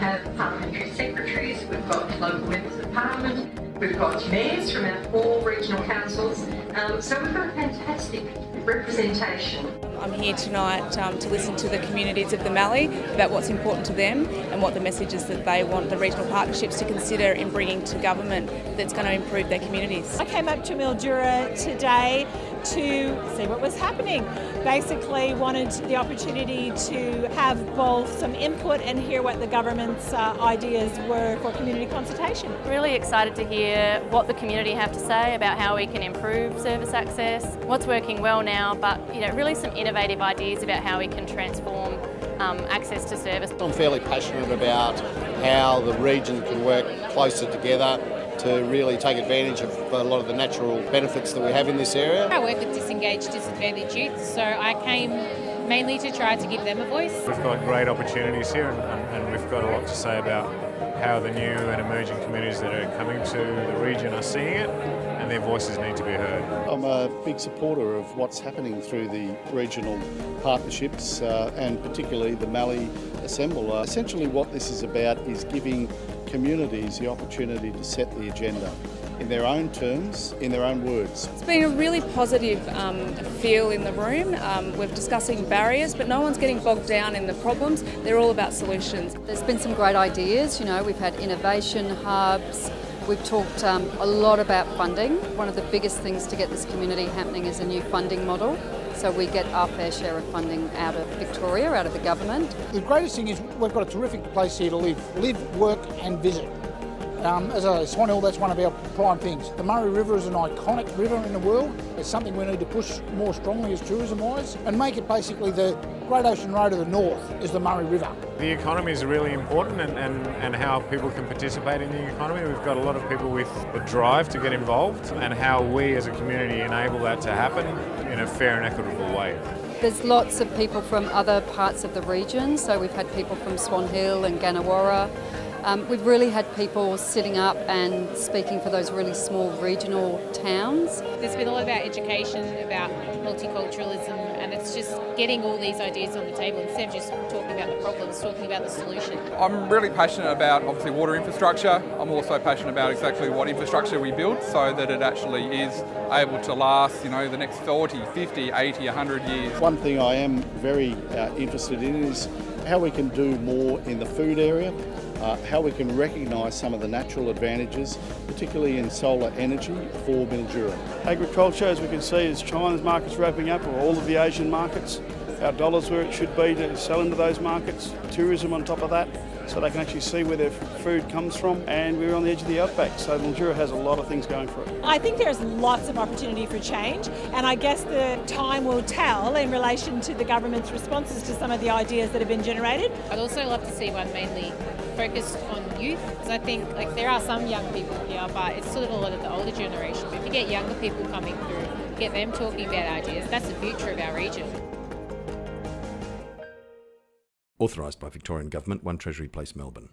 have parliamentary secretaries, we've got local members of parliament, we've got mayors from our 4 regional councils, so we've got a fantastic representation. I'm here tonight to listen to the communities of the Mallee about what's important to them and what the messages that they want the regional partnerships to consider in bringing to government that's going to improve their communities. I came up to Mildura today to see what was happening. Basically wanted the opportunity to have both some input and hear what the government's ideas were for community consultation. Really excited to hear what the community have to say about how we can improve service access, what's working well now, but really some innovative ideas about how we can transform access to service. I'm fairly passionate about how the region can work closer together to really take advantage of a lot of the natural benefits that we have in this area. I work with disengaged, disadvantaged youth, so I came mainly to try to give them a voice. We've got great opportunities here and we've got a lot to say about how the new and emerging communities that are coming to the region are seeing it, and their voices need to be heard. I'm a big supporter of what's happening through the regional partnerships and particularly the Mallee Assemble. Essentially what this is about is giving communities the opportunity to set the agenda in their own terms, in their own words. It's been a really positive feel in the room. We're discussing barriers, but no one's getting bogged down in the problems. They're all about solutions. There's been some great ideas, we've had innovation hubs. We've talked a lot about funding. One of the biggest things to get this community happening is a new funding model. So we get our fair share of funding out of Victoria, out of the government. The greatest thing is we've got a terrific place here to live, work and visit. As a Swan Hill, that's one of our prime things. The Murray River is an iconic river in the world. It's something we need to push more strongly as tourism-wise and make it basically the Great Ocean Road of the North is the Murray River. The economy is really important and how people can participate in the economy. We've got a lot of people with the drive to get involved, and how we as a community enable that to happen in a fair and equitable way. There's lots of people from other parts of the region, so we've had people from Swan Hill and Gannawarra. We've really had people sitting up and speaking for those really small regional towns. There's been a lot about education, about multiculturalism, and it's just getting all these ideas on the table instead of just talking about the problems, talking about the solution. I'm really passionate about obviously water infrastructure. I'm also passionate about exactly what infrastructure we build so that it actually is able to last, the next 40, 50, 80, 100 years. One thing I am very interested in is how we can do more in the food area. How we can recognise some of the natural advantages, particularly in solar energy for Mildura. Agriculture, as we can see, as China's markets are opening up, or all of the Asian markets, our dollars where it should be to sell into those markets, tourism on top of that, so they can actually see where their food comes from, and we're on the edge of the outback, so Mildura has a lot of things going for it. I think there's lots of opportunity for change, and I guess the time will tell in relation to the government's responses to some of the ideas that have been generated. I'd also love to see one mainly focused on youth, because I think there are some young people here, but it's sort of a lot of the older generation. But if you get younger people coming through, get them talking about ideas, that's the future of our region. Authorised by Victorian Government, 1 Treasury Place, Melbourne.